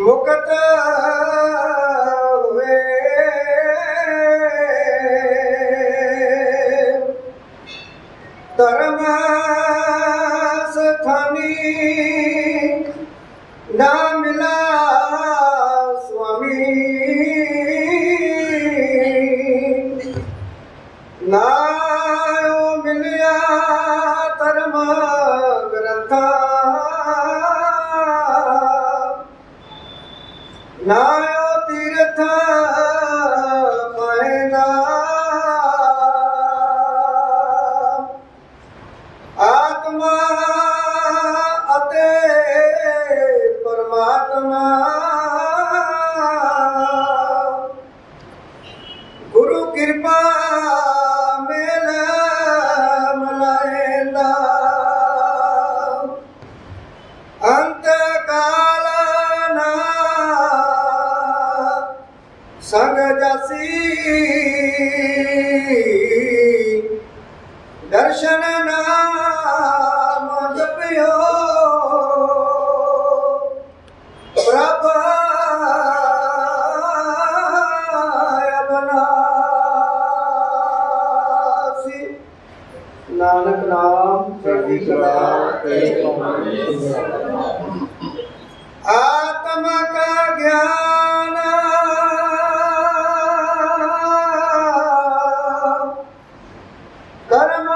मुक्त हुए धर्म स्थानी ना मिला स्वामी ना मिलिया धर्म ग्रंथा ना तीर्थ महीना आत्मा अते परमात्मा गुरु कृपा मेल मलाएंदा अंत काल ना संग जासी दर्शन नाम जपियो प्रभ अबनासी नानक नाम चढ़ी कला आत्मा का ज्ञान कर्म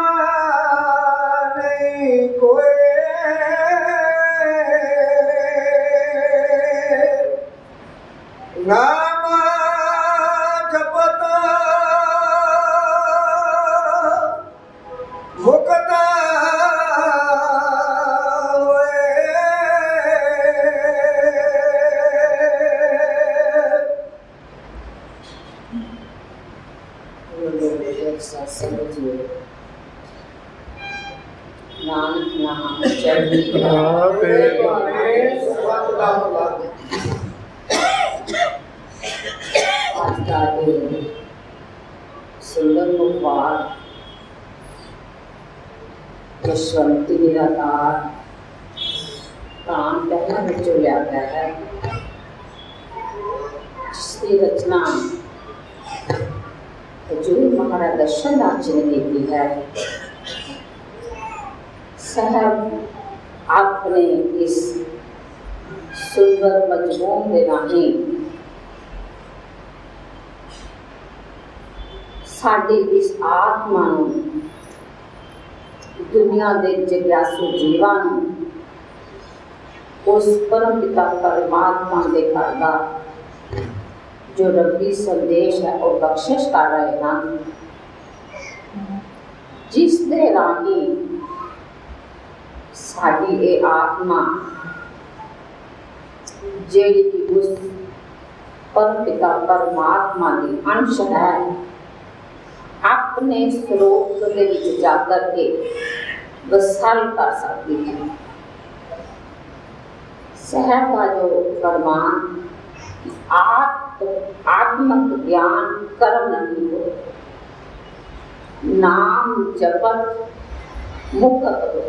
नहीं कोई नाम जपत मुक्त नानक नाम चढ़ी आज का दिन सुंदर मुखवार यशवंती निराकार प्राण पहला बच्चों लिया गया है जिसकी रचना हजूर महाराज दर्शन दास जी ने की है। साहब आपने इस सुंदर मजमून दे राही साडी इस आत्मा नूं दुनिया दे जिज्ञासु जीवां नूं उस परम पिता परमात्मा दे घर दा जो रब्बी संदेश है वो बख्शिश कर रहे हैं जिस दे राही साडी ये आत्मा जेड़ी कि उस परम पिता परमात्मा की अंश है अपने स्रोत के विच जाकर के वसल कर सकती है। साहब का जो फरमान आत्मक ज्ञान कर्म नहीं हो नाम जपत मुक्त हो।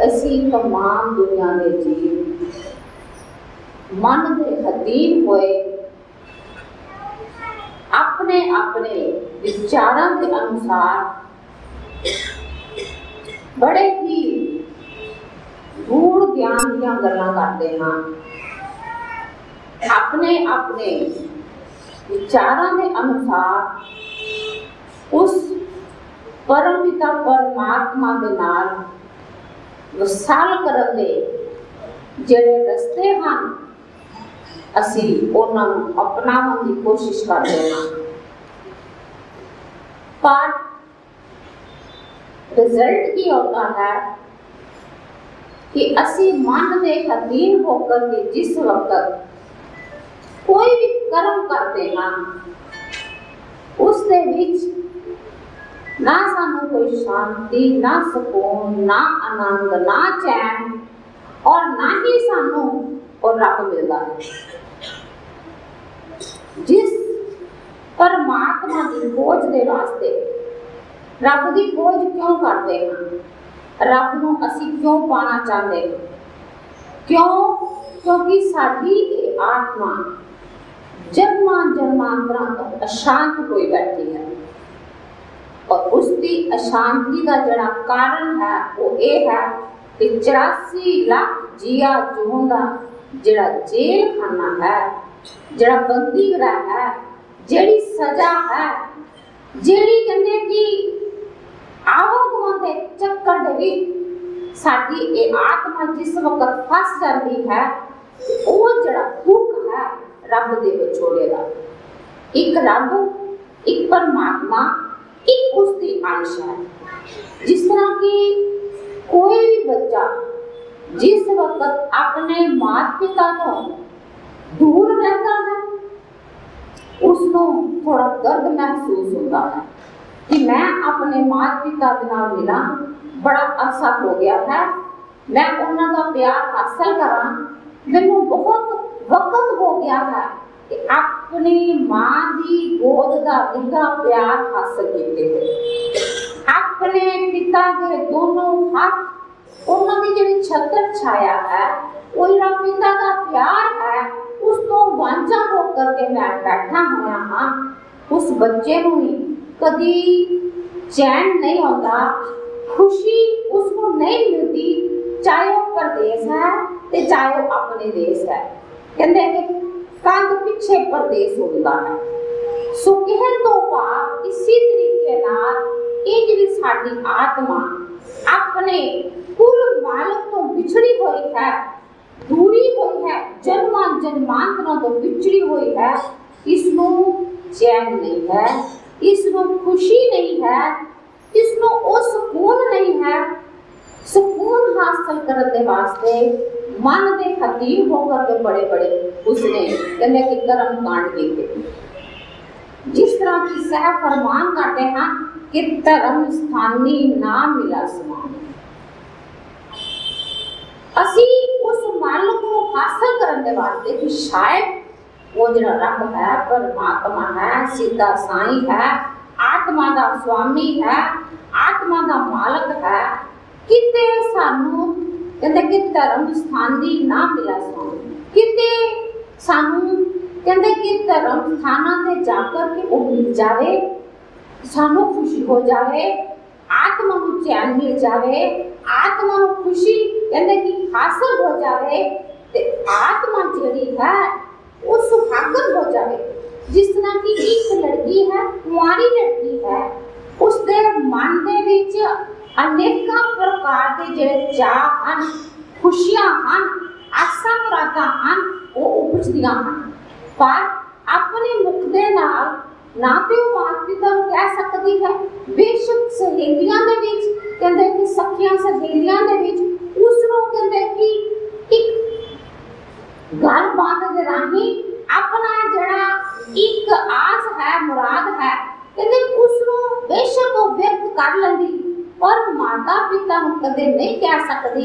असी तमाम दुनिया के जीव मन के अधीन होए अपने अपने विचारों के अनुसार बड़े ही गूढ़ ज्ञान दियां गल्लां करते हैं। अपने अपने विचारों के अनुसार उस परम पिता परमात्मा के नाल वसाल करन दे जेड़े रस्ते हैं असी उन्होंने अपनावन की कोशिश करते हैं पर रिजल्ट की होता है कि असी मन के अधीन होकर के जिस वक्त कोई भी कर्म करते हैं उसके बीच ना सानू कोई शांति ना सुकून ना आनंद ना चैन और ना ही सानू और रब मिलता है। जिस परमात्मा की खोज के वास्ते रब की खोज क्यों करते हैं, रब नूं असी क्यों पाना चाहते हैं, क्यों क्योंकि साडी ये आत्मा जन्मां जन्मांतरां तो अशांत होई बैठी है और उसकी अशांति का जड़ा कारण है वो ये है कि 84 लाख जिया जून का जड़ा जेल खाना है, जड़ा बंदी गृह है, जेड़ी सजा है, जेड़ी कहते कि आवागमन के चक्कर दे विच साडी ये आत्मा जिस वक्त फस जाती है वो जड़ा दुख है रब दे विछोड़े दा। एक रब, एक परमात्मा, एक उसकी अंश है। जिस तरह की कोई भी बच्चा जिस वक्त अपने माता पिता तो दूर रहता है उसको थोड़ा दर्द महसूस होता है कि मैं अपने माता पिता के नाल मिला बड़ा अरसा हो गया है, मैं उन्होंने प्यार हासिल करा, मैनू बहुत वक्त हो गया है कि अपनी मां की गोद का निघा प्यार हासिल किए है। अपने पिता के दोनों हाथ उन्होंने जी छत्र छाया है वो जरा पिता का प्यार है उस तो वांझा होकर के मैं बैठा होया हाँ। उस बच्चे को ही कभी चैन नहीं आता, खुशी उसको नहीं मिलती, चाहे वो परदेश है ते चाहे वो अपने देश है। कहते कि कंध पिछे परदेश होता है। सो कहन तो भाव इसी तरीके नाल ये जिहड़ी साडी आत्मा अपने कुल मालक तो बिछड़ी हुई है, दूरी हुई है, जन्मां जन्मांतरों तो बिछड़ी हुई है, इसनू चैन नहीं है, इसनू खुशी नहीं है, इसनू वो सुकून नहीं है। सुकून हासिल करने के वास्ते मन के हकीम होकर के बड़े बड़े उसने कहते कि कर्म कांड किए। जिस तरह की सह फरमान करते हैं कि धर्म स्थानी ना मिला समान, असी उस मालक को हासिल करने के वास्ते कि शायद वो जो रब है, परमात्मा है, सीधा साई है, आत्मा का स्वामी है, आत्मा का मालक है, किते सानू कहते कि धर्म स्थानी ना मिला समान, किते सानू कहते कि धर्म स्थाना ते जाकर के वो मिल जावे, सानू खुशी हो जावे, आत्मा को चैन मिल जावे, आत्मा को खुशी कहते कि हासिल हो जावे, ते आत्मा जड़ी है वो सुहागन हो जावे। जिस तरह की एक लड़की है, कुंवारी लड़की है, उसके मन दे विच अनेक प्रकार के जिहड़े चाह हन, खुशियां हन, आसा मुरादां हन, वो उपजदियां हन, पर अपने मुख दे नाल ना तो माता पिता को कह सकती है, बेशक सहेलियां दे विच कहंदे कि सखियां सहेलियां दे विच उसनों कहंदे कि एक गलबात दे राही अपना जड़ा एक आस है, मुराद है, कहंदे उसनों बेशक वो व्यक्त कर लंदी, पर माता पिता को कदे नहीं कह सकती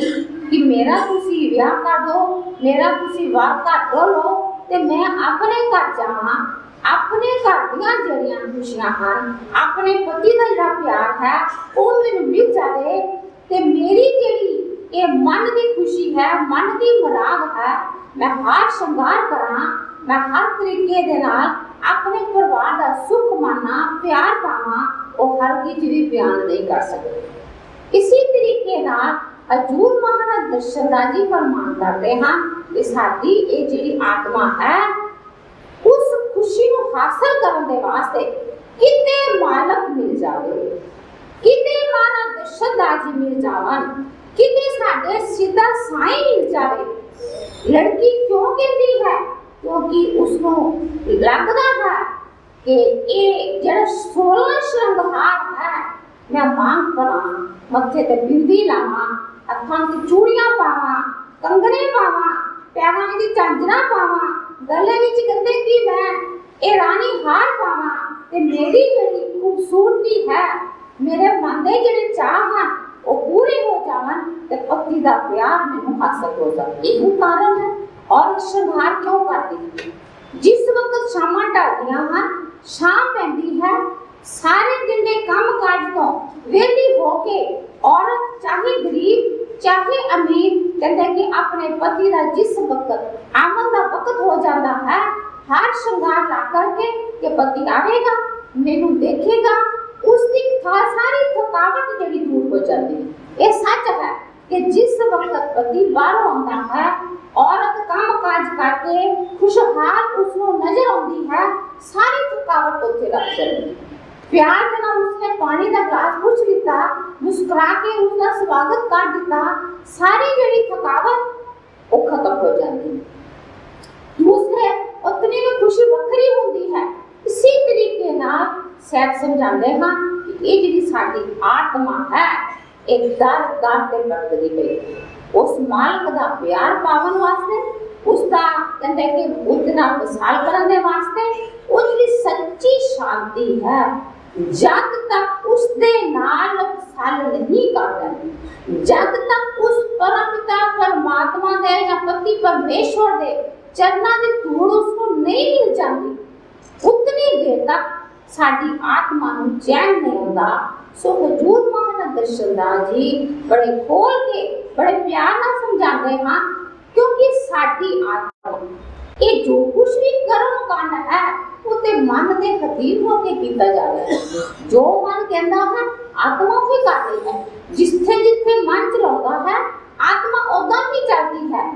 कि मेरा तुसी विआह कर दो, मेरा तुसी वार कर लो ते मैं अपने घर जावां, अपने घर दियां जड़ियां खुशियां हन, अपने पति का जिहड़ा प्यार है वो मैनूं मिल जाए ते मेरी जिहड़ी ये मन की खुशी है, मन की मुराद है, मैं हर श्रृंगार करा, मैं हर तरीके दे नाल अपने परिवार का सुख माना, प्यार पावां, वो हर किसी भी बयान नहीं कर सकते। इसी तरीके नाल हजूर महाराज दर्शनदास जी फरमान करते हैं कि साडी ये जिहड़ी आत्मा है उस खुशी को हासिल करने के वास्ते किते मालक मिल जावे, किते महाराज दर्शनदास जी मिल जावन, किते साडे सीधा साईं मिल जावे। लड़की क्यों कहती है? क्योंकि उसको लगता है कि ये जरा 16 श्रृंगार है, मैं मांग करा, मत्थे ते बिंदी लावा, हथां ते चूड़ियां पावा, कंगने पावा, पैरां विच झांजरा पावा, गले विच कहंदे कि मैं ये रानी हार पावा, ते मेरी जेहड़ी खूबसूरती है, मेरे मन दे जेहड़े चाह हैं वो पूरे हो जावन ते पति दा प्यार मैनूं हासिल हो जाए। यही कारण है। और श्रृंगार क्यों करती है? जिस वक्त शामां ढलदियां हन, शाम पैंदी है, सारे दिन के काम काज तो वेली होके औरत चाहे गरीब चाहे अमीर कहते कि अपने पति का जिस वक्त आमन का वक्त हो जाता है, हार श्रृंगार ला करके कि पति आवेगा, मैनू देखेगा, उसकी सारी थकावट जड़ी दूर हो जाती है। ये सच है कि जिस वक्त पति बाहरों आता है, औरत काम काज करके खुशहाल उसको नजर आती है, सारी थकावट उत्थे रख जाती है। प्यार के नाम उसने पानी का गिलास पूछ लिया, मुस्कुरा के उसका स्वागत कर दिता, सारी जड़ी थकावट वो खत्म हो जाती है। उसने उतनी में खुशी बखरी होती है। इसी तरीके नाल सैयद समझाते हैं कि ये जिहड़ी साडी आत्मा है, एक दर दर ते भटकदी पई, उस मालिक का प्यार पावन वास्ते, उसका कहते कि उसका विसाल करने वास्ते, वो जिहड़ी सच्ची शांति है, जब तक उसदे नाल विसाल नहीं करदा, जब तक उस परमपिता परमात्मा दे या पति परमेश्वर दे चरणा दी धूड़ उसको नहीं मिल जाती, उतनी देर तक साडी आत्मा नूं चैन नहीं होता। सो हजूर महाराज दर्शनदास जी बड़े खोल के बड़े प्यार नाल समझाते हैं, क्योंकि साडी आत्मा ये जो कुछ भी कर्म कांड है उते मन के अधीन होके कीता जावे है। जो मन कहता है आत्मा ही कर रही है, जिथे जिथे मन चलाता है आत्मा उदा ही चलती है।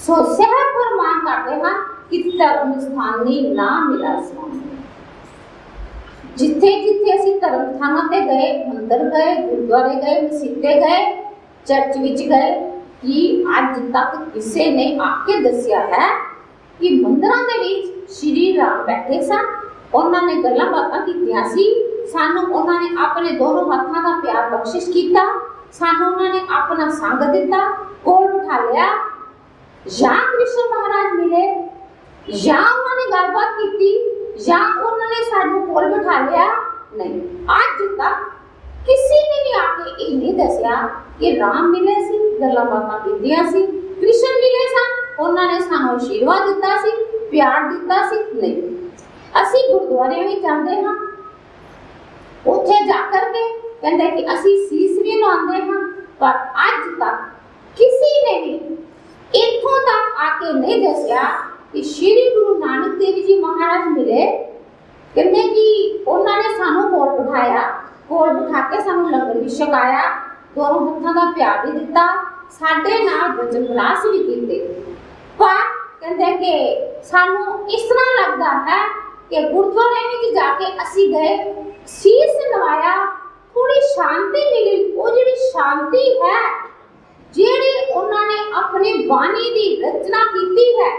सो सह फरमान करते हैं कि धर्म स्थानी ना मिला स्वामी। जिथे जिथे असी धर्म स्थानों ते गए, मंदिर गए, गुरुद्वारे गए, मसीते गए, चर्च विच गए, कि अज तक किसी ने आके दसिया है कि मंदिरों के विच श्री राम बैठे सन, उन्होंने गल्लां बातां कीतियां सी, सानू उन्होंने अपने दोनों हाथों का प्यार बख्शिश किया, सानू उन्होंने अपना संग दिता, कोल बिठा लिया, या कृष्ण महाराज मिले, या उन्होंने गलबात की, या उन्होंने सानू कोल बिठा लिया। नहीं, अज तक किसी ने भी आके ये नहीं दसिया कि राम मिले सी, गल्लां बातां कीतियां सी, कृष्ण मिले सन, उन्होंने सानू आशीर्वाद दिता सी, प्यार दिता सी। नहीं, असी गुरुद्वारे में जाते हाँ, उत्थे जाकर के कहते कि असी सीस भी नवाते हाँ, पर अज तक किसी ने भी इत्थों तक आके नहीं दसिया कि श्री गुरु नानक देव जी महाराज मिले, कहते कि उन्होंने सानू कोल बिठाया, कोल बिठा के सानू लंगर भी छकाया, दोनों हाथों का प्यार भी दिता, साडे नाल वचन विलास भी कीते। पर कहते कि सानू इस तरह लगता है कि गुरुद्वारे में जाके असी गए, शीश नवाया, थोड़ी शांति मिली। वो जी शांति है जिहड़ी उन्होंने अपनी बाणी की रचना की है,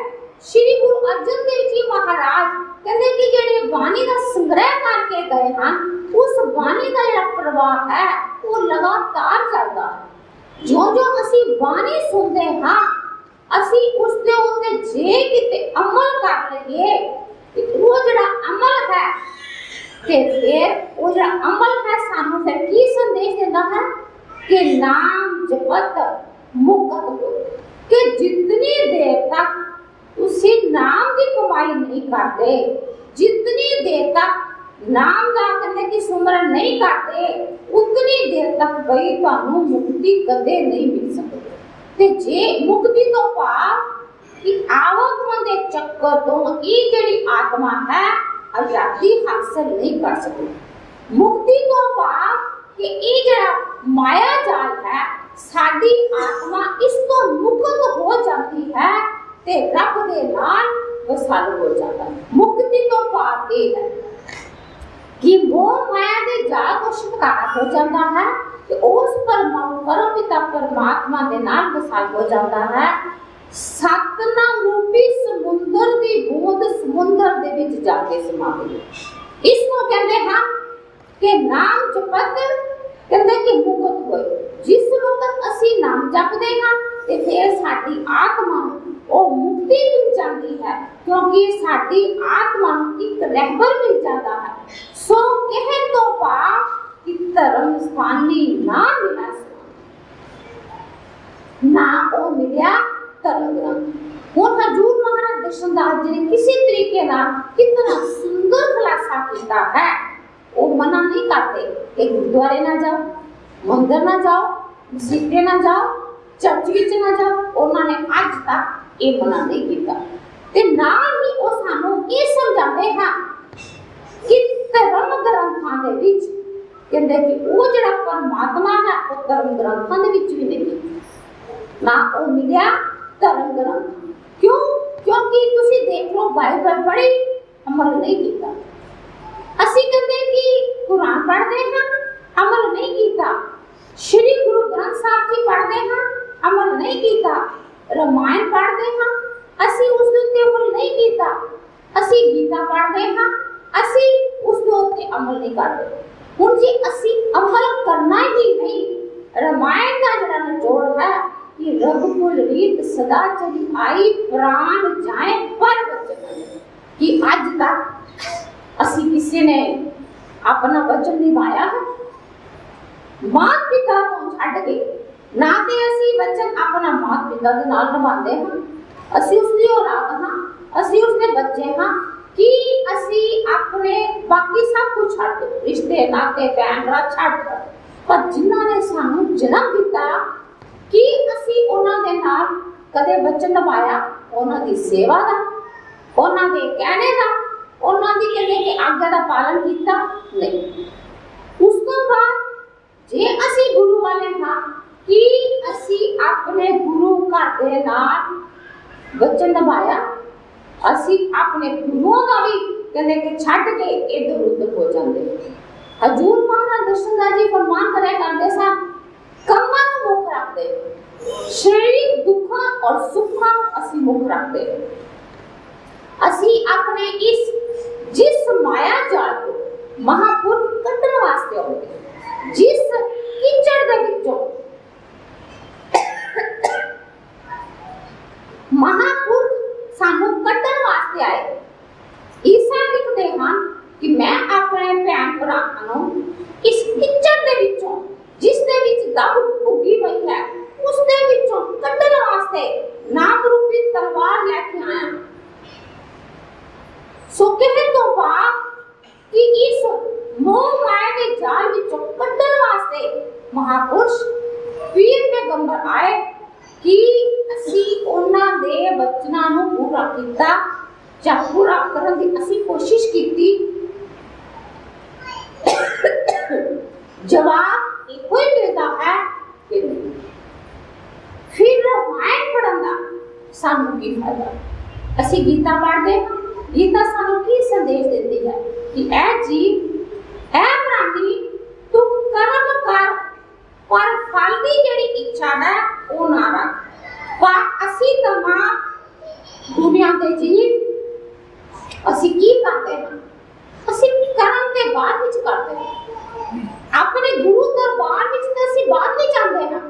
श्री गुरु अर्जन देव जी महाराज कहते कि जिहड़े बाणी का संग्रह करके गए हैं, उस बाणी का जिहड़ा प्रवाह है वो लगातार चलता है। जो जो असी बाणी सुनते हाँ, असी उसके उत्ते जे किते अमल कर लईए, वो जिहड़ा अमल है, ते फिर वो जिहड़ा अमल है सानू फिर की संदेश देता है कि नाम जपत मुक्त हो, कि जितनी देर तक उसी नाम की कमाई नहीं करते, जितनी देर तक नाम का कहते कि सुमरन नहीं करते, उतनी देर तक भाई तुहानू मुक्ति कदे नहीं मिल सकती। ते जे मुक्ति तो भाव कि आवागमन के चक्कर तो ये जिहड़ी आत्मा है आजादी हासिल नहीं कर सकती। मुक्ति तो भाव कि ये जिहड़ा माया जाल है, साडी आत्मा इस तो मुक्त हो जाती है ते रब दे नाल वसाल हो जाता है। मुक्ति तो भाव ये है कि मोह माया के जाल को छुटकारा हो जाता है, कि उस परमपिता परमात्मा के नाल वसाल हो जाता है। सतनाम रूपी समुंदर की बूंद समुंदर दे विच जाके समा गई। इसको कहते हैं कि नाम जपत कहते कि मुक्त होए। जिस वक्त असी नाम जपते हैं ते फिर साडी आत्मा वो मुक्ति मिल जाती है, क्योंकि साडी आत्मा एक रहबर मिल जाता है। सो कहे तो पा कि धर्म स्थानी ना मिला ना वो मिलिया धर्म ग्रंथ। हुण हजूर महाराज दर्शनदास जी ने किसी तरीके नाल कितना सुंदर खुलासा किया है। वो मना नहीं करते कि गुरुद्वारे ना जाओ, मंदिर ना जाओ, मसीते ना जाओ, चर्च विच ना जाओ, उन्होंने अज तक ये मना नहीं किया। ते नाल ही वो सानू ये समझाते हैं कि धर्म ग्रंथां दे विच कहंदे कि वो जिहड़ा परमात्मा है वो धर्म ग्रंथां दे विच भी नहीं ना, वो मिलिया धर्म ग्रंथ। क्यों? क्योंकि तुसी देख लो बाइबल पढ़ी अमल नहीं किया। असी कहते कि कुरान पढ़ते हैं अमल नहीं किया, श्री गुरु ग्रंथ साहब जी पढ़ते हैं अमल नहीं किया, रामायण पढ़ते हैं असी उस उत्ते अमल नहीं किया, असी गीता पढ़ते हैं असी उस उत्ते अमल नहीं करते। हुण जी असी अमल करना ही नहीं, रामायण का जिहड़ा निचोड़ है कि रघुकुल रीत सदा चली आई, प्राण जाए पर वचन, कि आज तक असी किसी ने अपना वचन निभाया है? मात पिता को छड्ड के ना ते असी वचन अपना मात पिता दे नाल निभांदे हां, असी उसदी औलाद हां, असी उसदे बच्चे हां, कि असी अपने बाकी सब कुछ छड्ड दो, रिश्ते नाते भैन भरा छड्ड दो, पर जिन्हां ने सानू जन्म दिता कि असी उन्हां दे नाल कदे वचन निभाया? उन्हां दी सेवा दा, उन्हां दे कहने दा, उन्हां दी कहने की आज्ञा दा पालन किया? नहीं। उस तो बाद जे असी गुरु वाले हां कि असी अपने गुरु घर दे नाल वचन निभाया? असी अपने गुरुओं का भी कहने के छड्ड के इधर उधर हो जाते। हजूर महाराज दर्शनदास जी फरमान करे करते सा, कम्मां नूं मुख रखदे, शरीरिक दुखां और सुखां असी मुख रखदे, असी अपने इस जिस माया जाल को महापुरुष कड्ढण वास्ते आउंदे, जिस कीचड़ दे विचों महापुरुष सानू कड्ढण वास्ते आए। ईसा लिखदे हन कि मैं अपने भैन भरावां नूं इस कीचड़ दे विचों जिस दे विच दब उगी पई है उस दे विचों कड्ढण वास्ते नाम रूपी तलवार लेके आया। सो कहने तो बाद कि इस मोह माया के जाल विचों कड्ढण वास्ते महापुरुष पीर पैगंबर आए कि असी उन्हां दे वचनां नूं पूरा कीता जां पूरा करन दी असी कोशिश कीती। जवाब इको ही मिलता है कि नहीं। फिर रामायण पढ़न दा सानू की फायदा? असी गीता पढ़दे हां, गीता सानू की संदेश देती है कि ऐ जीव ऐ प्राणी तू कर्म कर पर फल की जेड़ी इच्छा है वो ना रख। पर असी तमाम दुनिया के जीव असी की करते हैं? असी कर्म के बाद विच करते हैं, अपने गुरु दरबार विच ते असी बात नहीं चाहते हैं,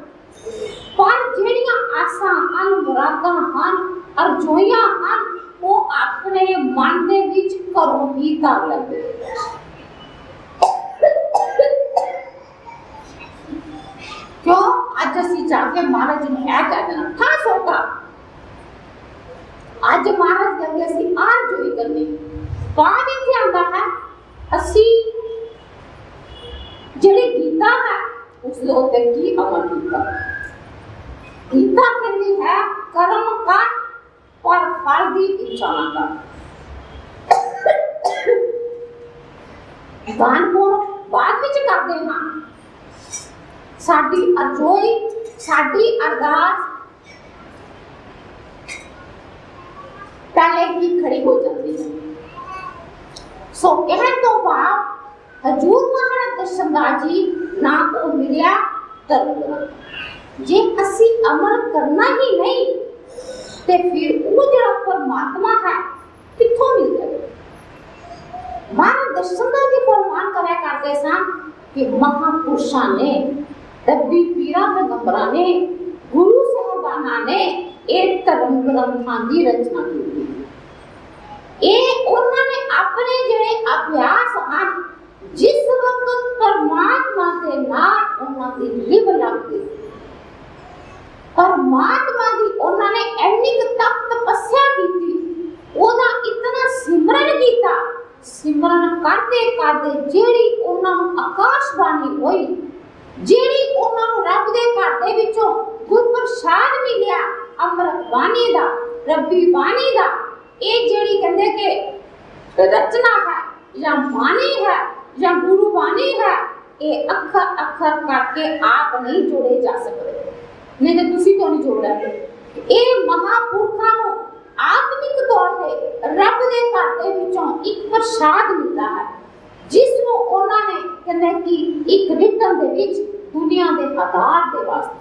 पर जेड़ियां आसां हन मुरादां हन अरजोइयां हन वो अपने मन दे विच घरों ही कर लैंदे। क्यों? अज असी जाके महाराज ने यह कह देना था सोता, अज महाराज के अगे असी आरजोई करनी। बाद इत्थे आंदा है असी जेड़ी गीता है उस दे उत्ते की अमल कीता। गीता कहती है कर्म कर पर फल की इच्छा ना कर। दान पुण्य बाद विच करदे हां, साडी अरजोई साडी अरदास पहले ही खड़ी हो जाती है। सो कहने तो बाद हजूर महाराज दर्शनदास जी ना को मिलिया धर्म ग्रंथ। जे असी अमल करना ही नहीं ते फिर वो जो परमात्मा है किथों मिल जाए? महाराज दर्शनदास जी फरमान करे करते सन कि महापुरुषां ने दब्बी पीरा पैगंबरां ने गुरु साहबाना ने एक धर्म ग्रंथां की रचना की। उन्होंने अपने जेड़े अभ्यास हैं जिस वक्त परमात्मा के नाल उन्होंने लिव लग गई, परमात्मा की उन्होंने इन्नी तप तपस्या की, ओदा इतना सिमरन किया, सिमरन करते करते जेड़ी उन्होंने आकाशवाणी हुई ਜਿਹੜੀ ਉਹਨਾਂ ਨੂੰ ਰੱਬ ਦੇ ਘਰ ਦੇ ਵਿੱਚੋਂ ਗੁਰਪ੍ਰਸਾਦ ਮਿਲਿਆ, ਅੰਮ੍ਰਿਤ ਬਾਣੀ ਦਾ, ਰੱਬੀ ਬਾਣੀ ਦਾ, ਇਹ ਜਿਹੜੀ ਕਹਿੰਦੇ ਕਿ ਰਚਨਾ ਹੈ ਜਾਂ ਬਾਣੀ ਹੈ ਜਾਂ ਗੁਰੂ ਬਾਣੀ ਹੈ, ਇਹ ਅੱਖਰ ਅੱਖਰ ਕਰਕੇ ਆਪ ਨਹੀਂ ਜੋੜੇ ਜਾ ਸਕਦੇ, ਨਹੀਂ ਤਾਂ ਤੁਸੀਂ ਕਿਉਂ ਨਹੀਂ ਜੋੜ ਰਹੇ। ਇਹ ਮਹਾਪੁਰਖਾਂ ਨੂੰ ਆਤਮਿਕ ਤੌਰ ਤੇ ਰੱਬ ਦੇ ਘਰ ਦੇ ਵਿੱਚੋਂ ਇੱਕ ਪ੍ਰਸਾਦ ਮਿਲਦਾ ਹੈ, ਜਿਸ ਨੂੰ ਉਹਨਾਂ ਨੇ ਕਹਿੰਦੇ ਕਿ ਇੱਕ ਰਿਟਨ ਦੇ ਵਿੱਚ ਦੁਨੀਆ ਦੇ ਆਧਾਰ ਦੇ ਵਾਸਤੇ,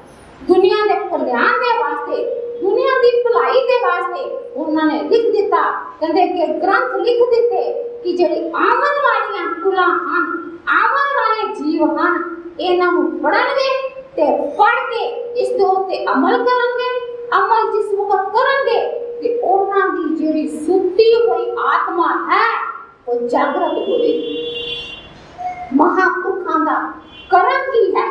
ਦੁਨੀਆ ਦੇ ਕਲਿਆਣ ਦੇ ਵਾਸਤੇ, ਦੁਨੀਆ ਦੀ ਭਲਾਈ ਦੇ ਵਾਸਤੇ ਉਹਨਾਂ ਨੇ ਲਿਖ ਦਿੱਤਾ। ਕਹਿੰਦੇ ਕਿ ਗ੍ਰੰਥ ਲਿਖ ਦਿੱਤੇ ਕਿ ਜਿਹੜੀ ਆਉਣ ਵਾਲੀਆਂ ਕੁਲਾਂ ਹਨ, ਆਉਣ ਵਾਲੇ ਜੀਵ ਹਨ, ਇਹਨਾਂ ਨੂੰ ਪੜ੍ਹਨਗੇ ਤੇ ਪੜ੍ਹ ਕੇ ਇਸ ਦੇ ਉੱਤੇ ਅਮਲ ਕਰਨਗੇ। ਅਮਲ ਜਿਸ ਵਕਤ ਕਰਨਗੇ ਤੇ ਉਹਨਾਂ ਦੀ ਜਿਹੜੀ ਸੁੱਤੀ ਹੋਈ ਆਤਮਾ ਹੈ ਉਹ ਜਾਗਰਤ ਹੋਵੇਗੀ। ਮਹਾਪੁਰਖਾਂ ਦਾ ਕਰਮ ਕੀ ਹੈ?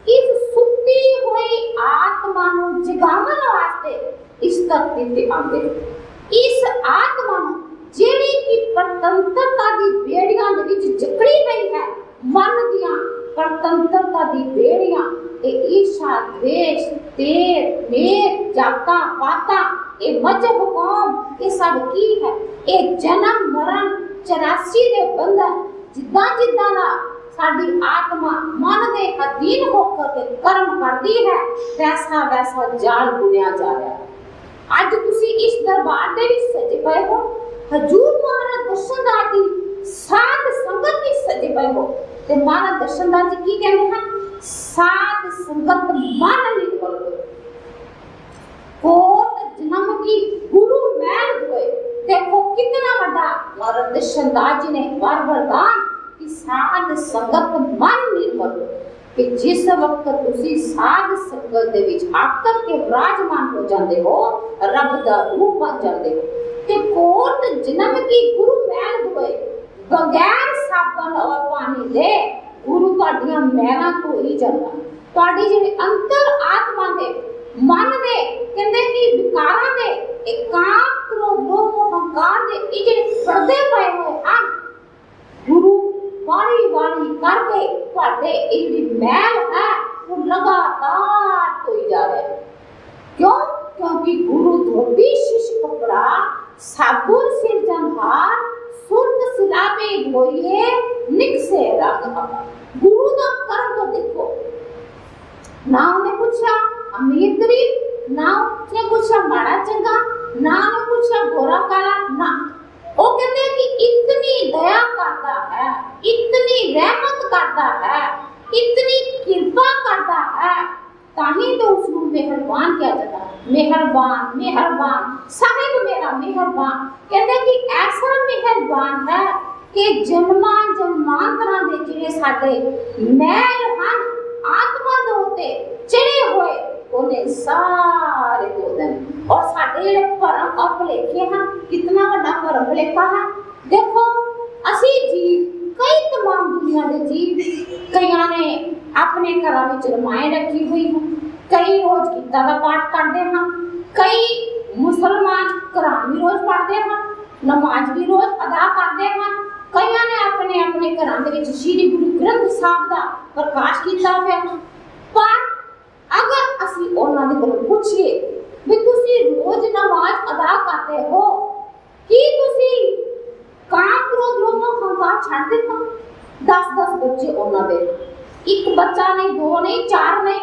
ਇਸ ਸੁੱਤੀ ਹੋਈ ਆਤਮਾ ਨੂੰ ਜਗਾਉਣ ਵਾਸਤੇ ਇਸ ਧਰਤੀ ਤੇ ਆਉਂਦੇ। ਇਸ ਆਤਮਾ ਨੂੰ ਜਿਹੜੀ ਕਿ ਪਰਤੰਤਰਤਾ ਦੀ ਬੇੜੀਆਂ ਦੇ ਵਿੱਚ ਜਕੜੀ ਪਈ ਹੈ, ਮਨ ਦੀਆਂ ਪਰਤੰਤਰਤਾ ਦੀ ਬੇੜੀਆਂ, ਇਹ ਈਰਸ਼ਾ, द्वेष, तेर, मेर, जाता पाता, ਇਹ ਮਜ਼ਹਬ ਕੌਮ, ਇਹ ਸਭ ਕੀ ਹੈ? ਇਹ ਜਨਮ ਮਰਨ 84 ਦੇ ਬੰਧਨ, ਜਿੱਦਾਂ ਜਿੱਦਾਂ ਦਾ ਸਾਡੀ ਆਤਮਾ ਮਨ ਦੇ ਅਧੀਨ ਹੋ ਕੇ ਕਰਮ ਕਰਦੀ ਹੈ, ਵੈਸਾ ਵੈਸਾ ਜਾਲ ਬੁਣਿਆ ਜਾ ਰਿਹਾ ਹੈ। ਅੱਜ ਤੁਸੀਂ ਇਸ ਦਰਬਾਰ ਦੇ ਵਿੱਚ ਸਜੇ ਪਏ ਹੋ, ਹਜੂਰ ਮਹਾਰਾਜ ਦਰਸ਼ਨਦਾਸ ਦੀ ਸਾਧ ਸੰਗਤ ਵਿੱਚ ਸਜੇ ਪਏ ਹੋ, ਤੇ ਮਹਾਰਾਜ ਦਰਸ਼ਨਦਾਸ ਜੀ ਕੀ ਕਹਿੰਦੇ ਹਨ? साध संगत मन निकल कोट जन्म की गुरु मैल हुए। देखो कितना बड़ा महाराज दर्शनदास जी ने वरदान कि साध संगत मन निर्मल कि जिस वक्त तुसी साध संगत दे विच आकर के विराजमान हो जाते हो, रब दा रूप बन जाते हो, ते कोट जन्म की गुरु मैल हुए, बगैर साबन और पानी दे गुरु ਤੁਹਾਡੀਆਂ ਮਹਿਲਾਂ ਤੋਂ ਹੀ ਜਾਂਦਾ। ਤੁਹਾਡੀ ਜਿਹੜੀ ਅੰਤਰ ਆਤਮਾ ਦੇ ਮਨ ਦੇ ਕਹਿੰਦੇ ਕਿ ਵਿਕਾਰਾਂ ਦੇ, ਇਹ ਕਾਮ ਕ੍ਰੋਧ ਲੋਭ ਹੰਕਾਰ ਦੇ ਇਹ ਜਿਹੜੇ ਪਰਦੇ ਪਏ ਹੋਏ ਹਨ, ਗੁਰੂ ਵਾਰੀ ਵਾਰੀ ਕਰਕੇ ਤੁਹਾਡੇ ਇਹ ਜਿਹੜੀ ਮਹਿਲ ਹੈ ਉਹ ਲਗਾਤਾਰ ਧੋਈ ਜਾ ਰਿਹਾ ਹੈ। ਕਿਉਂ? ਕਿਉਂਕਿ ਗੁਰੂ ਧੋਬੀ ਸ਼ਿਸ਼ ਕਪੜਾ ਸਾਬੁਨ ਸਿਰਜਣਹਾਰ सुत सिलावे धोइए निकसे रंग अपना। गुरु का कर्म तो देखो, ना उन्हें पूछा अमीर गरीब, ना उन्हें पूछा माड़ा चंगा, ना उन्हें पूछा गोरा काला, ना वो कहते हैं कि इतनी दया करता है, इतनी रहमत करता है, इतनी कृपा करता है, ताही तो उसको मेहरबान किया जाता है। मेहरबान मेहरबान साहिब मेरा मेहरबान, कहते कि ऐसा मेहरबान है कि जन्मां जन्मांतरां दे जिहड़े साडे मैल हन आत्मा दे उत्ते चढ़े होए ओने सारे धो देन। और साडे जिहड़े भरम और भुलेखे हन, कितना वड्डा भरम भुलेखा है। देखो असी जीव कई तमाम दुनिया के जीव, कईयां ने अपने घरों में रामायण रखी हुई है, कई रोज गीता का पाठ करते हैं, कई मुसलमान कुरान भी रोज पढ़ते हैं, नमाज भी रोज अदा करते हैं, कईयां ने अपने अपने घरों के विच श्री गुरु ग्रंथ साहब का प्रकाश किया हुआ है। पर अगर असी उन्हां दे कोलों पूछिए भी तुसी रोज नमाज अदा करते हो कि तुसी काम क्रोध लोभ हंकार छੱਡ ਦਿੱਤਾ? 10-10 बच्चे ਉਹਨਾਂ ਦੇ, ਇੱਕ ਬੱਚਾ ਨਹੀਂ, ਦੋ ਨਹੀਂ, ਚਾਰ ਨਹੀਂ,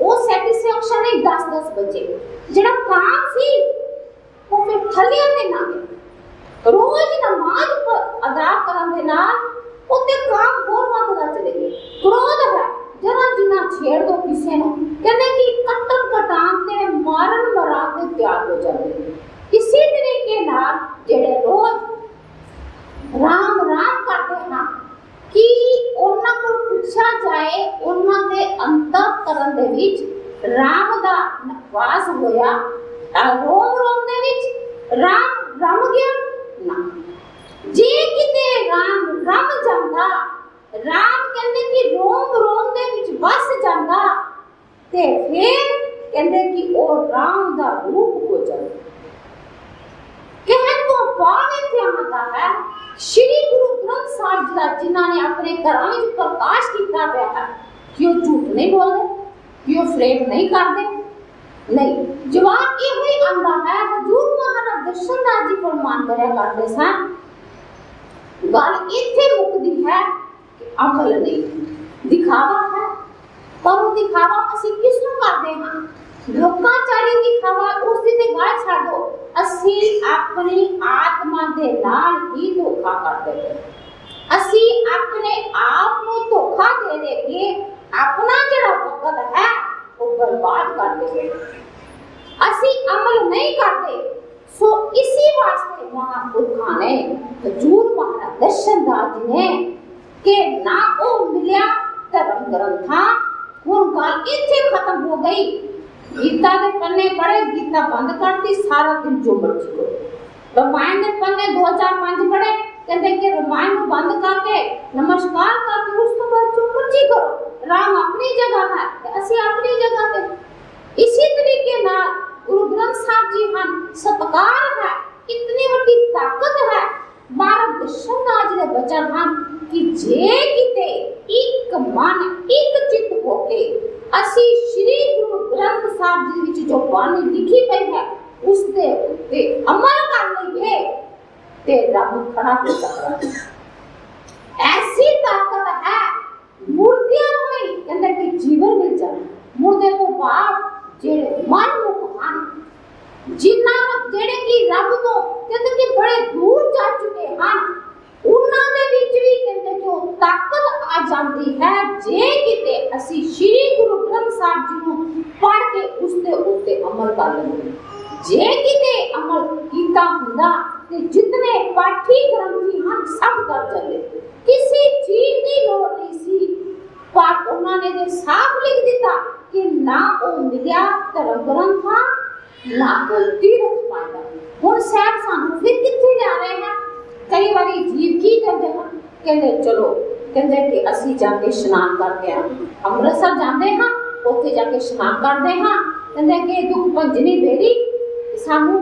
ਉਹ ਸੈਟੀਸਫੈਕਸ਼ਨ ਨਹੀਂ, 10-10 ਬੱਚੇ। ਜਿਹੜਾ काम ਸੀ ਉਹ ਫਿਰ ਥੱਲਿਆਂ ਤੇ ਨਾ ਗਿਆ। ਰੋਜ਼ ਨਮਾਜ਼ ਅਦਾ ਕਰਨ ਦੇ ਨਾਲ ਉੱਤੇ काम ਹੋਰ ਵੱਧਦਾ ਚਲੇ ਗਿਆ। ਕ੍ਰੋਧ ਹੈ, ਜਰਾ ਜਿੰਨਾ ਛੇੜ ਦੋ ਕਿਸੇ ਨੂੰ, ਕਹਿੰਦੇ ਕਿ ਕੱਟਣ ਕਟਾਣ ਤੇ ਮਾਰਨ ਮਰਾਨ ਤੇ ਤਿਆਰ ਹੋ ਜਾਂਦੇ। ਇਸੇ ਤਰੀਕੇ ਨਾਲ ਜਿਹੜੇ ਰੋਜ਼ राम राम करते हैं कि उन्हां को पूछा जाए उन्हां दे अंतःकरण दे विच राम दा वास होया, रोम रोम दे विच राम रम गया ना। जे किते राम रम जांदा, राम कहंदे कि रोम रोम दे विच बस जांदा, ते फिर कहंदे कि ओ राम दा रूप हो जांदा। कहण तो भाव इत्थे आंदा है श्री गुरु ग्रंथ साहिब जी जिन्होंने अपने घरों में प्रकाश किया गया है कि वो झूठ नहीं बोलते, कि वो फ्रेम नहीं करते। नहीं, जवाब ये ही आंदा है। हजूर महाराज दर्शनदास जी फरमान करया करते सन, गल इत्थे मुकदी है कि अमल नहीं, दिखावा है। पर वो दिखावा असी किस नूं करदे हां? लोकां चाली दिखावा उस दी ते गल छड्ड दो, असी अपनी आत्मा दे नाल ही धोखा करदे हां। असी अपने आप नूं धोखा दे दे के अपना जिहड़ा वक्त है वो बर्बाद कर दे। असी अमल नहीं करते। सो इसी वास्ते महापुरखा ने, हजूर महाराज दर्शनदास जी ने के ना ओ मिलिया धर्म ग्रंथा, हुण गल इत्थे खत्म हो गई। गीता दे पन्ने पढ़े, गीता बंद करती, सारा दिन जो मर्जी करो। रामायण दे पन्ने 2005 पढ़े, कहते कि रामायण को बंद करके नमस्कार करके उस तो बाद जो मर्जी करो। राम अपनी जगह है, असी अपनी जगह पे। इसी तरीके नाल गुरु ग्रंथ साहब जी हन, सत्कार है, इतनी बड़ी ताकत है। महाराज दर्शनदास जी दे वचन हन कि जे किते एक मन एक चित होके असी श्री गुरु ग्रंथ साहब जी विच जो बाणी लिखी पई है उस दे उत्ते अमल कर लईए ते रब खड़ा हो सकदा है। ऐसी ताकत है। मुर्दियां नूं भी कहंदे कि जीवन मिल जाए। मुर्दे तो बाद जेड़े मन मुख हन, जिन्हां जेड़े कि रब तो कहंदे कि बड़े दूर जा चुके हन, उन्हां दे विच भी कहंदे कि वो ताकत आ जाती है जे किते असी श्री गुरु ग्रंथ साहब जी नूं पढ़ के उस दे उत्ते अमल कर लईए। जे किते अमल कीता हुंदा ते जितने पाठी ग्रंथी हन सब कर जांदे, किसी चीज की लोड़ नहीं सी। पर उन्होंने ने साफ लिख दिता कि ना वो मिलिया धर्म ग्रंथा, ना कोई तीर्थ पाया। हुण साहब सानू फिर कित्थे जा रहे हैं? कई बारी जीव की कहते हैं, कहते चलो कहते कि असी जाके स्नान करके आ, अमृतसर जाते हैं, उत्थे जाके स्नान करते हैं, कहते कि दुख भंजनी बेरी सानू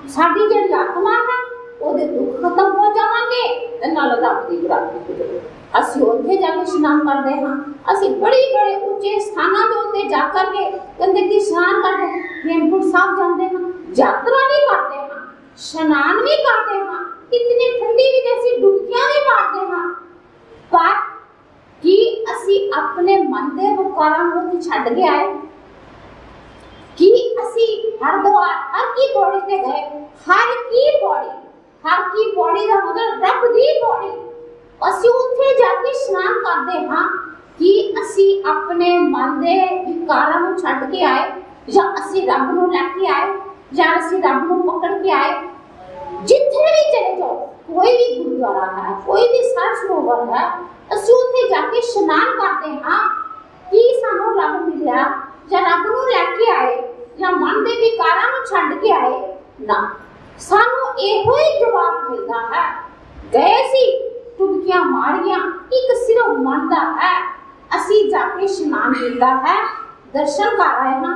साडी जिहड़ी आत्मा है ओदे दुख खत्म हो जावांगे ते नाल रब दी प्राप्ति हो जाएगी। असी उत्थे जाके स्नान करते हैं, असी बड़े बड़े ऊंचे स्थानां दे उत्ते जा करके कहते कि स्नान करते हैं, हेमकुंड साहब जाते हैं, यात्रा भी करते हैं, स्नान भी करते हैं, इतनी ठंडी भी जैसी डुबकियां भी मारते हैं। पर कि असी अपने मन दे विकारां नूं छड्ड के आए कि असी हरिद्वार हर की पौड़ी ते गए। हर की पौड़ी दा मतलब रब दी पौड़ी। असी उत्थे जाके स्नान करते हाँ कि असी अपने मन दे विकारां नूं छड्ड के आए, या असी रब नूं लैके आए, या असी रब नूं पकड़ के आए। जिथे भी चले जाओ, कोई भी गुरुद्वारा है, कोई भी सर सरोवर है, असी उत्थे जाके स्नान करते हाँ कि सानू रब मिलिया, या रब नूं लैके आए, या मन दे विकारां नूं छड्ड के आए ना। सानू इहो ही जवाब मिलता है। गए सी टुबकियां मारियां, एक सिर्फ मन दा है, असी जाके स्नान किया है, दर्शन कर आए ना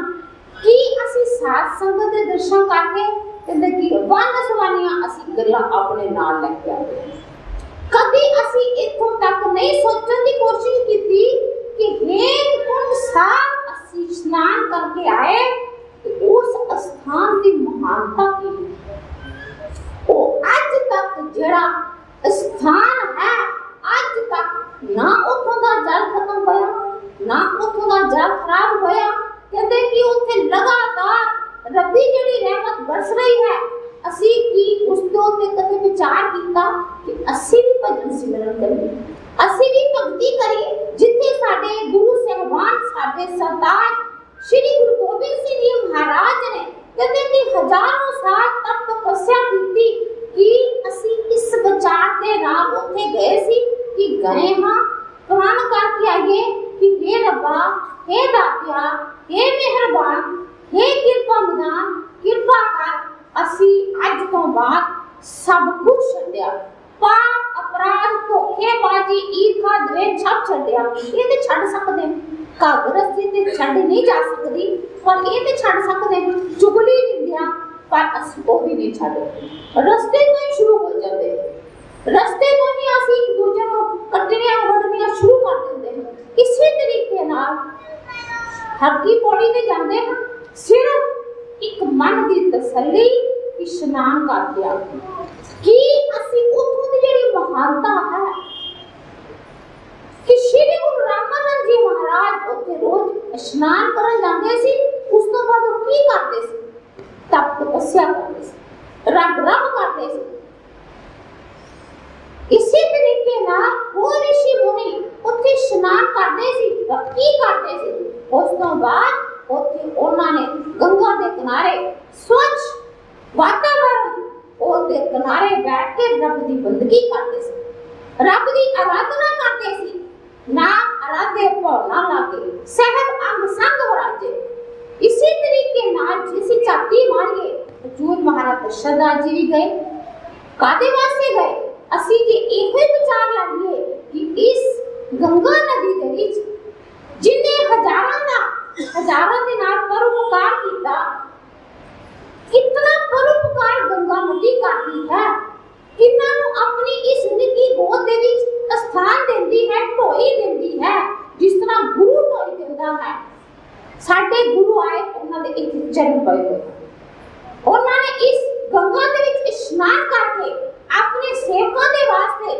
कि असी साध संगत दे दर्शन करके कहते कि वन सवानियां असी गल्लां अपने नाल लैके आए। कभी असी इत्थों तक नहीं सोचने की कोशिश की कि हेमकुंड साहब असी स्नान करके आए, उस स्थान की महानता की वो आज तक जड़ा स्थान है, आज तक ना उथों दा जल खत्म होया, ना उथों दा जल खराब होया। कहते कि उत्थे लगातार रब्बी जड़ी रहमत बरस रही है। असी की उस ते कदे विचार कीता कि असी भी भजन सिमरन करिए, असी भी भक्ति करिए, जिथे साडे गुरु सहबान साडे सरदार श्री गुरु गोबिंद सिंह जी महाराज ने कहते कि हजारों साल तक तपस्या की कि असी इस विचार के राह उत्थे गए सी कि गए हां प्रण करके आइए कि हे रब्बा, हे दातिया, हे मेहरबान, हे कृपा निदान, कृपा कर असी अज तो बाद सब कुछ छड्डिया, पाप अपराध धोखेबाजी ईर्खा द्वेष सब छड्डिया। ये ते छड्ड सकदे, कागरस्ती ते छड्ड नहीं जा सकदी, पर ये ते छड्ड सकदे, चुगली निंदिया, पर असी वो भी नहीं छड्डदे। रस्ते तो ही शुरू हो जाते, रस्ते तो ही असी एक दूजे को कटनियां वडनियां शुरू कर देंदे इसी तरीके नाल हरकी पौड़ी ते जांदे हां, सिर्फ एक मन की तसल्ली कि स्नान करके आ कि असी उत्थों दी जेहड़ी महानता है कि श्री गुरु रामानंद जी महाराज उत्थे रोज स्नान करन जांदे सी। उस तो बाद वो की करते सी? तप तपस्या करते सी, रब रब करते सी। इसी तरीके नाल वो ऋषि मुनि उत्थे स्नान करते सी, की करते सी? उस तो बाद उत्थे उन्होंने गंगा के किनारे स्वच्छ वातावरण उसके किनारे बैठ के रब की बंदगी करते सी, रब की आराधना करते सी। नाम आराधे भौना लागे, सहब अंग संग वराजे। इसी तरीके नाल जिसी चाती मारिए हजूर महाराज दशरथ जी भी गए। कादे वास्ते गए? असी जे इहो विचार लाइए कि इस गंगा नदी दे विच जिन्हें हजारां दे नाल परोपकार कीता, कितना परोपकार गंगा नदी करती है, किन्ना नूं अपनी इस निੱकी गोद दे विच स्थान देंदी है, ढोई देंदी है, जिस तरह गुरु ढोई देंदा है। साडे गुरु आए उन्हां दे इक चरण पए होए, उन्होंने इस गंगा दे विच स्नान करके अपने सेवकों के वास्ते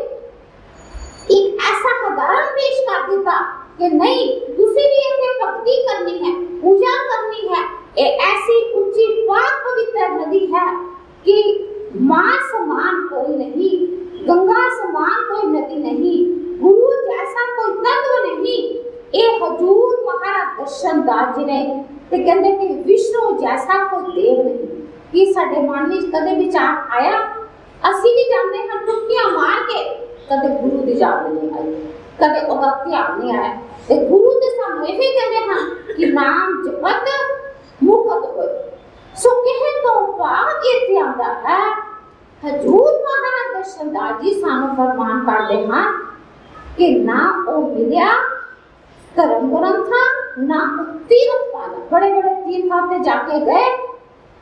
एक ऐसा उदाहरण पेश कर दिता कि नहीं तुसी भी इत्थे भक्ति करनी है, पूजा करनी है। ये ऐसी ऊंची पाक पवित्र नदी है कि मां समान कोई नहीं, गंगा समान कोई नदी नहीं, गुरु जैसा कोई तत्व नहीं। ये हजूर महाराज दशरथ जी ने ते कहंदे कि विष्णु जैसा कोई देव नहीं। कि साडे मन में कदे विचार आया असी भी जानते हैं टुक्कियां मार के, कदे गुरु की याद नहीं आई, कदे ओदा ध्यान नहीं आया। ते गुरु ते सानू ये कहते हैं कि नाम जपत मुकत होए। सो कहे तो भाग इत्थे आंदा है हजूर महाराज दशरथ जी सानू फरमान करते हैं कि ना ओ मिलिया धर्म ग्रंथां ना तीर्थ पाना। बड़े बड़े तीर्थां ते जाके गए,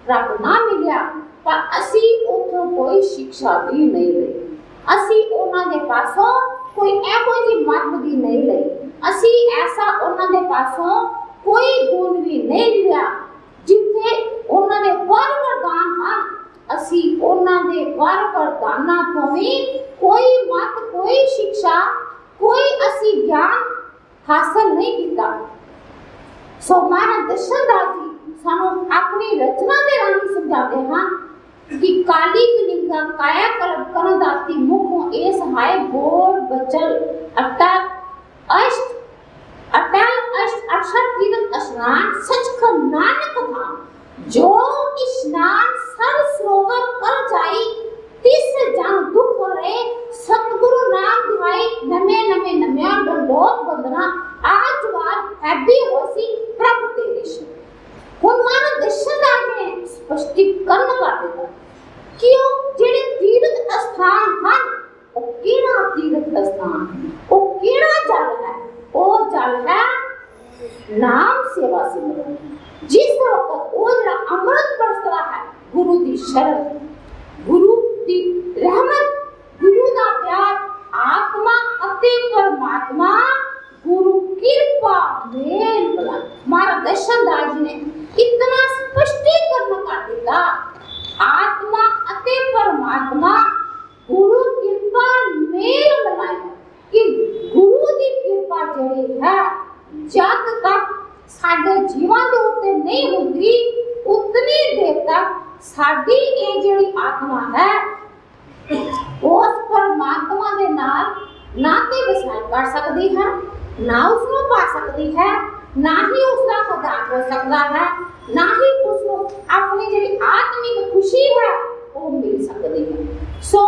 रब ना मिलिया, पर असी उठों कोई शिक्षा भी नहीं ली, असी उन्हां दे पासों कोई ऐहो जी मत भी नहीं ली, असी ऐसा उन्हां दे पासों कोई गुण भी नहीं लिया जिथे उन्हां दे वर वरदान हैं। असी उन्हां दे वर वरदानां तो भी कोई मत, कोई शिक्षा, कोई असी ज्ञान हासिल नहीं किया। सो महाराज दशरथ जी सानू अपनी रचना के राही समझाते हैं कि काली कलिंगा काया कल्प करन दाती मुखों ए सहाय बोल बचल अटल अष्ट तीर्थ स्नान सचखंड नानक धाम। जो स्नान सर सरोवर कर जाई तिस जन दुख रे सतगुरु नाम दिवाई नमे नमे नम्या डंडोत बंदना आज वार हैबी होसी प्रभ तेरे से। हुण महाराज दशरथ ने स्पष्टीकरण कर दिता कि वो जेड़े तीर्थ स्थान हैं वो केड़ा तीर्थ स्थान, वो केड़ा जल है? वो जल है नाम सेवा सिमरन। जिस वक्त वो जड़ा अमृत बरसदा है गुरु दी शरण, गुरु दी रहमत, गुरु दा प्यार, आत्मा अते परमात्मा गुरु कृपा मेल मिलन। महाराज दशरथ जी ने इतना स्पष्टीकरण कर दिता, आत्मा अते परमात्मा गुरु कृपा मेल मिलाए कि गुरु की कृपा जड़ी है जब तक साडे जीवन के उत्ते नहीं होती उतनी देर तक साडी ये जड़ी आत्मा है उस परमात्मा दे नाल ना ते विसार कर सकती है, ना उसको पा सकती है, ना ही उसका खुदा हो सकता है, ना ही उसको अपनी जड़ी आत्मिक खुशी है वो मिल सकती है। सो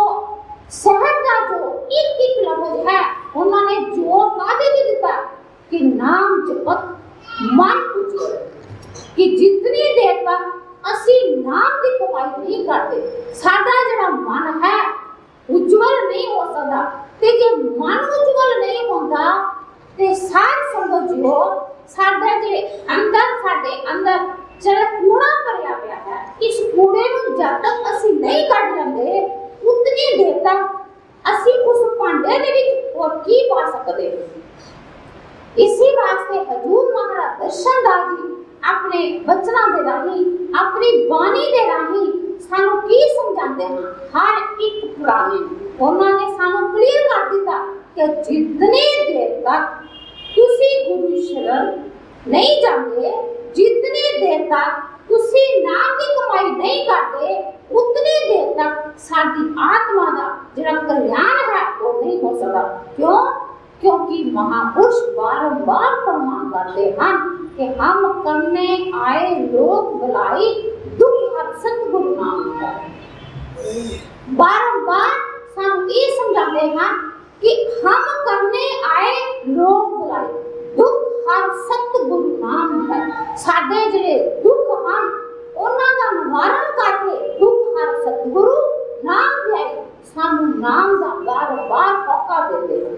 शहर का जो एक लफ्ज है उन्होंने जो कादे दे दिता कि नाम जपत मन उज्जवल, कि जितनी देर तक असी नाम की कमाई नहीं करते साडा जड़ा मन है उज्जवल नहीं हो सकता। ते जे मन उज्जवल नहीं होता ते सार समझो साडे जे अंदर जड़ा कूड़ा भरिया पिया है, इस कूड़े नूं जब तक असी नहीं कढ लेंगे उतनी देर तक असी उस भांडे दे विच और की पा सकदे। हजूर महाराज दर्शन दास जी अपने बचना दे राही अपनी बाणी दे राही सानू की समझाते हैं। हर एक पुराने उन्होंने सानू क्लियर कर दिता कि जितनी देर तक तुसी गुरु शरण नहीं जाते, जितनी देर तक तुसी नाम की कमाई नहीं करते, उतनी देर तक साडी आत्मा का जिहड़ा कल्याण है वो नहीं हो सकता। क्यों? क्योंकि महापुरुष बारंबार फरमान करते हैं कि हम करने आए लोग भलाई दुख हर सतगुरु नाम है। बारंबार सानू ये समझाते हैं कि हम करने आए लोग भलाई दुख हर सतगुरु नाम है। साडे जिहड़े दुख हैं उन्हां दा निवारण करके दुख हर सतगुरु नाम है। सानू नाम दा बार-बार मौका देते हैं,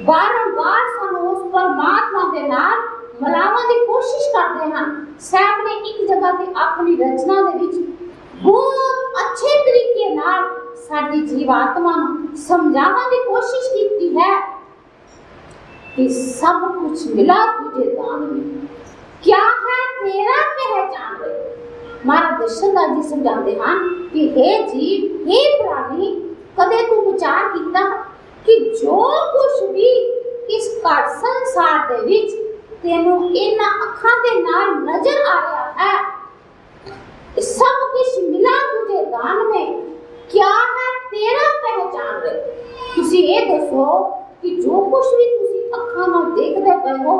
बार-बार सानू उस परमात्मा दे नाल मिलावन की कोशिश करते हैं। साहब ने एक जगह ते अपनी रचना दे विच बहुत अच्छे तरीके नाल साडी जीवात्मा नूं समझावन की कोशिश की है कि सब कुछ मिला तुझे दान में, क्या है तेरा पहचान रे। महाराज दर्शन दास जी समझाते हैं कि हे जीव, हे प्राणी, कदे तू विचार किया कि जो कुछ भी इस घर संसार दे विच तेनू इन्हां अखां दे नाल नजर आ रहा है, सब कुछ मिला तुझे दान में, क्या है तेरा पहचान रे। तुसी ये दसो कि जो कुछ भी तुसी अखां नाल देखदे पए हो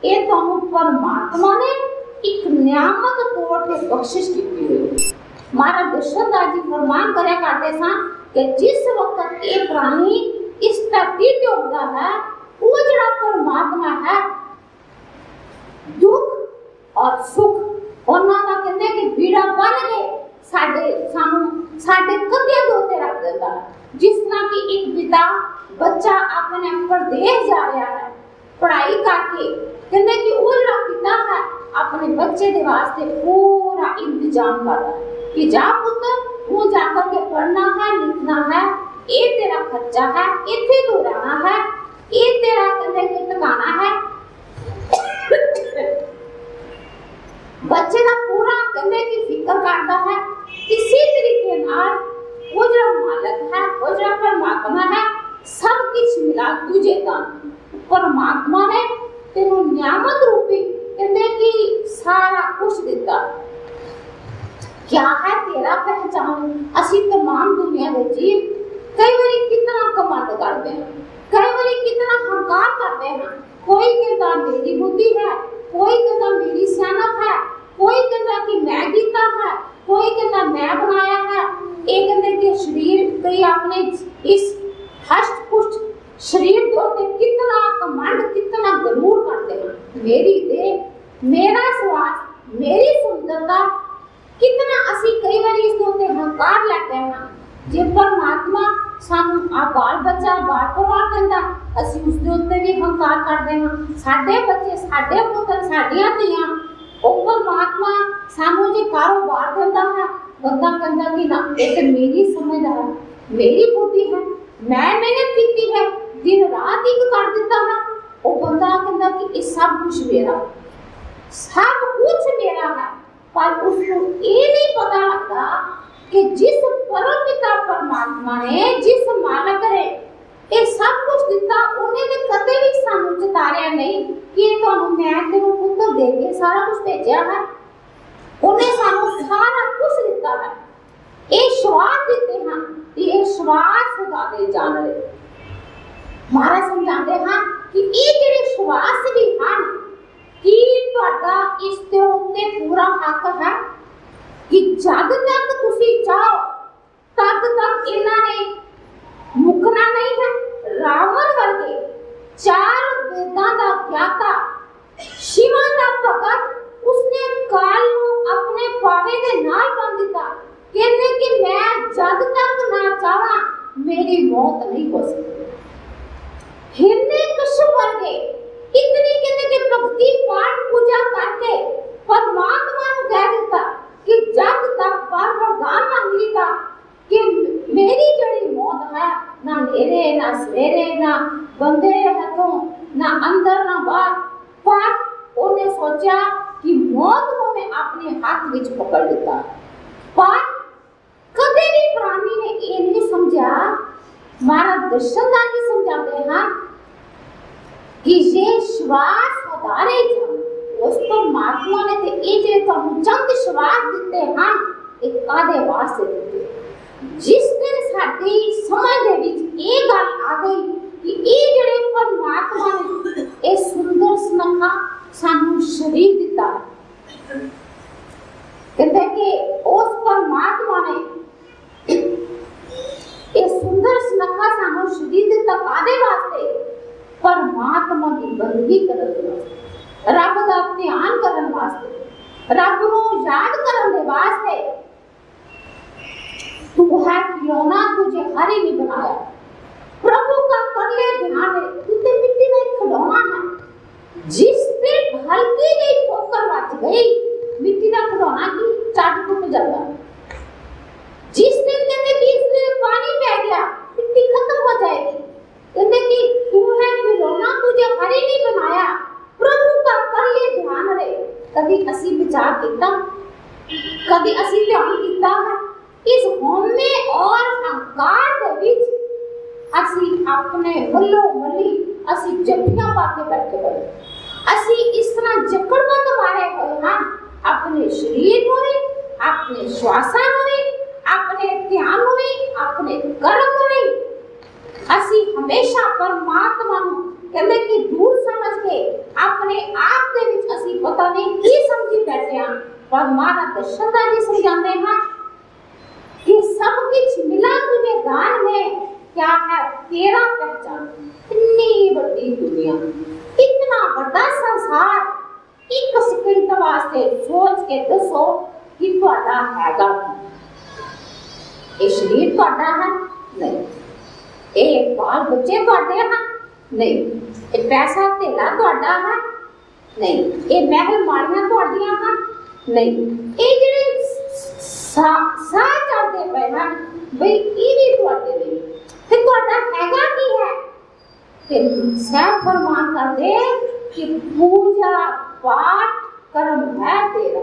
ये तुहानू परमात्मा ने एक नियामत तौर पे बख्शिश की हुई। महाराज दर्शन दास जी फरमान करया करते सन कि जिस वक्त ये प्राणी इस धरती पे होता है वो जड़ा परमात्मा है दुख और सुख उन्हां दा कहंदे कि बीड़ा बन के साडे कंधे दे उत्ते रख दिंदा है। जिस तरह की एक पिता बच्चा अपने परदेस जा रहा है पढ़ाई करके, कहंदे कि वो जड़ा पिता है अपने बच्चे दे वास्ते पूरा इंतजाम कर रहा है कि जा पुत्र तू जाकर के पढ़ना है, लिखना है, ये तेरा खर्चा है, इत्थे तू रहना है, ये तेरा कहंदे कि ठिकाना है। बच्चे का पूरा कहंदे कि फिक्र करता है। इसी तरीके नाल वो जो मालिक है, वो जो परमात्मा है, सब कुछ मिला तुझे दान। परमात्मा ने तेनू नियामत रूपी कहंदे कि सारा कुछ दिता। क्या है तेरा पहचान। असी तमाम दुनिया के जीव कई बार कितना कमांड करते हैं, कई बार कितना हंकार करते हैं। कोई कहता मेरी बुद्धि है, कोई कहता मेरी सियानत है, कोई कहता कि मैं कीता है, कोई कहता मैं बनाया है। एक कहते कि शरीर कई अपने इस हष्ट पुष्ट शरीर के ऊपर कितना कमांड, कितना गरूर करते हैं। मेरी देह, मेरा स्वास्थ्य, मेरी सुंदरता, कितना असी कई बार इस होते हंकार लेते हैं। जे परमात्मा सानू आ बाल बच्चा बाल परिवार दिंदा असी उस दे उत्ते भी हंकार करते हैं। साडे बच्चे, साडे पुत्र, साडियां धीआं, ओ परमात्मा सानू जे कारोबार दिंदा है, बंदा कहंदा कि ना ये ते मेरी समझ है, मेरी बुद्धि है, मैं मेहनत कीती है, दिन रात एक कर दिता है। ओ बंदा कहंदा कि ये सब कुछ मेरा, सब कुछ मेरा है। पर उसको ये नहीं पता लगता कि जिस परम पिता परमात्मा ने, जिस मालिक ने ये सब कुछ दिता, उन्हें ने कदे भी सानू चितारिया नहीं कि तुहानू मैं तेनू पुत्र दे के सारा कुछ भेजा है। उन्हें सानू सारा कुछ दिता है। ये श्वास देते हैं, ये श्वास खुदा दे जान रहे। महाराज समझाते हैं कि ये जेडे श्वास भी हैं कि तुहाडा इस ते उत्ते पूरा हक है कि जद तक तुसी चाहो तद तक इन्हां ने मुकना नहीं है। रावण वर्गे 4 वेदां दा ज्ञाता, शिवा दा भगत, उसने काल नूं अपने पावे दे नाल बंध दिता। कहने कि मैं जद तक ना चाहा मेरी मौत नहीं हो सकती। हिरण्यकश्यप वर्गे इतनी कहने के भक्ति पाठ पूजा करके परमात्मा नूं कह दिता कि जब तक वरदान ना मिलता कि मेरी जड़ी मौत है, ना नेरे ना सवेरे, ना बंदे हाथों, ना अंदर ना बाहर, पर उन्हें सोचा कि मौत को मैं अपने हाथ विच पकड़ लेता, पर कदे भी प्राणी ने ये नहीं समझा। मारा दर्शनदारी समझाते हैं कि ये श्वास उधारे उस परमात्मा ने ते ये जे तुहानू चंद श्वास दिते हैं, एक कादे वास्ते दिते। जिस दिन साडी समझ दे विच ये गल आ गई कि ये जेड़े परमात्मा ने ये सुंदर सुनखा सानू शरीर दिता, कहते कि उस परमात्मा ने ये सुंदर सुनखा सानू शरीर दिता कादे वास्ते? परमात्मा की बंदगी करने वास्ते, रब का ध्यान करने वास्ते, रब को याद करने वास्ते। तू है खिलौना, तुझे हर ही नहीं बनाया। प्रभु का कर ले ध्यान है, तू तो मिट्टी का एक खिलौना है। जिस पे हल्की जी ठोकर बच गई, मिट्टी का खिलौना की चाट टूट जाता। जिस दिन कहते कि इसमें पानी बह गया, मिट्टी खत्म हो जाएगी। कहते कि तू है खिलौना, तुझे हर ही नहीं बनाया। प्रभु का कर ले ध्यान रे। कभी असी विचार किया, कभी असी ध्यान किया है इस होमे और अहंकार के बीच असी अपने मल्लो मल्ली असी जप्पियां पाके बैठे हुए, असी इस तरह जकड़बंद मारे हुए हैं अपने शरीर में, अपने श्वासा में, अपने ध्यान में, अपने कर्म में। असी हमेशा परमात्मा कहते कि दूर समझ के अपने आप के विच असी पता नहीं की समझी बैठे हैं, पर हमारा दर्शनदारी समझाते हैं कि सब कुछ मिला तुझे दान में, क्या है तेरा पहचान। इतनी बड़ी दुनिया, इतना बड़ा संसार, एक सेकंड वास्ते सोच के दसो कि तुहाडा हैगा ये शरीर तुहाडा है? नहीं। ये बाल बच्चे तुहाडे हैं? नहीं। ये पैसा धेला तुहाडा है? नहीं। ये महल माड़ियां तुहाडियां हैं? नहीं। ये जेड़े साह चलते पे हैं बई ये भी तुहाडे नहीं। फिर तुहाडा हैगा की है? ते सह फरमान करदे कि पूजा पाठ कर्म है तेरा,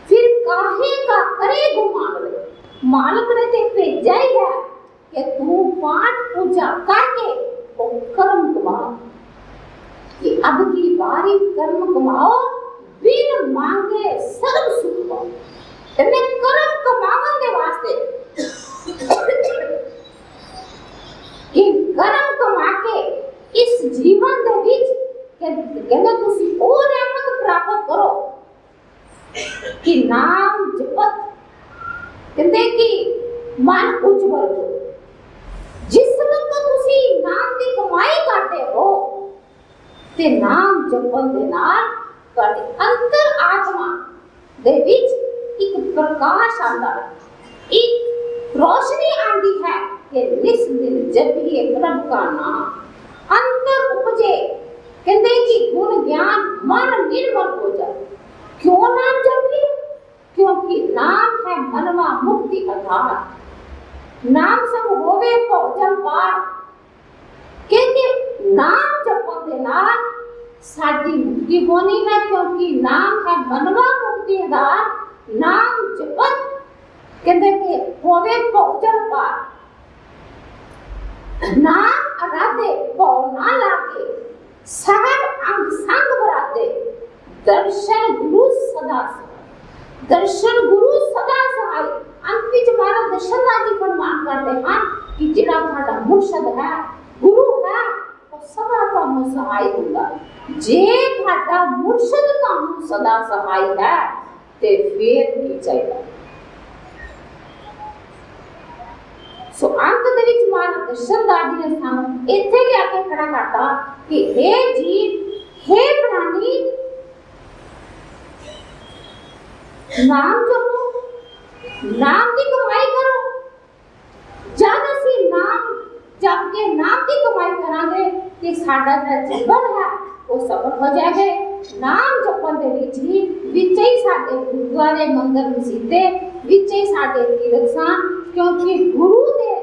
फिर काहे का करे गुमान ले। मालिक ने ते भेजा ही है कि तू पाठ पूजा करके वो कर्म कमा, कि अब की बारी कर्म कमाओ, बिन मांगे सर्व सुख पाओ। तेने कर्म कमावन दे वास्ते कि कर्म कमा के इस जीवन दे विच कहते तुसी और रहमत प्राप्त करो कि नाम जपत, कहते कि मन उज्जवल हो। जिस वक्त तुसी नाम की कमाई करते हो ते नाम जपन दे नाल तुहाडी अंतर आत्मा दे विच एक प्रकाश आंदा है, एक रोशनी आंदी है कि निस दिन जपिए प्रभु का नाम, अंतर उपजे। कहते कि गुण ज्ञान मन निर्मल हो जाए। क्यों नाम जपिए? क्योंकि नाम है मनवा मुक्ति आधार। नाम संग होवे भोजन पार। कहते नाम जपन दे नाल साडी मुक्ति होनी है, क्योंकि नाम है मनवा मुक्ति आधार। नाम जपत कहते कि होवे भोजन पार। नाम आराधे भव ना लागे, सहब अंग संग बराते। दर्शन गुरु सदा सहाय, दर्शन गुरु सदा सहाय। अंत विच हमारा दर्शनदार जी फरमान करते हैं कि जिहड़ा तुहाडा मुर्शद है, गुरु है, वो सदा तुहानू सहाय हुंदा। जे तुहाडा मुर्शद तुहानू सदा सहाय है ते फिर की चाहिए। सो अंत दे विच हमारा दर्शनदार जी ने सानू इत्थे लिया खड़ा करता कि हे जीव, हे प्राणी, नाम जपो, नाम की कमाई करो। जब असी नाम जप के नाम की कमाई करांगे ते साडा जो जीवन है वो सफल हो जाएगा। नाम जपन दे विच ही साडे गुरुद्वारे मंदिर मसीते विच ही साडे तीर्थ स्थान, क्योंकि गुरु दे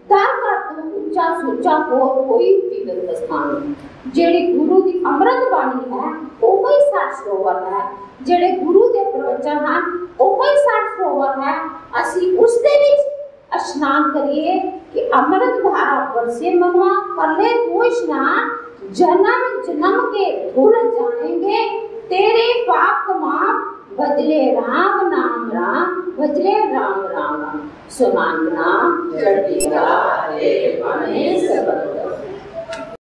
दर का तो उच्चा सुचा हो कोई तीर्थ स्थान। जेड़ी गुरु दी अमृत बाणी है वो ही साठ सरोवर है, जेड़े गुरु दे प्रवचन हैं वो ही साठ सरोवर है। असी उस दे विच स्नान करिए कि अमृत धारा बरसे मनवा, कर ले तू स्नान, जन्म जन्म के भूल जाएंगे तेरे पाप कमाम, बदले राम नाम राम, बदले राम राम राम। सुनाना चढ़ती का रे बने सबद।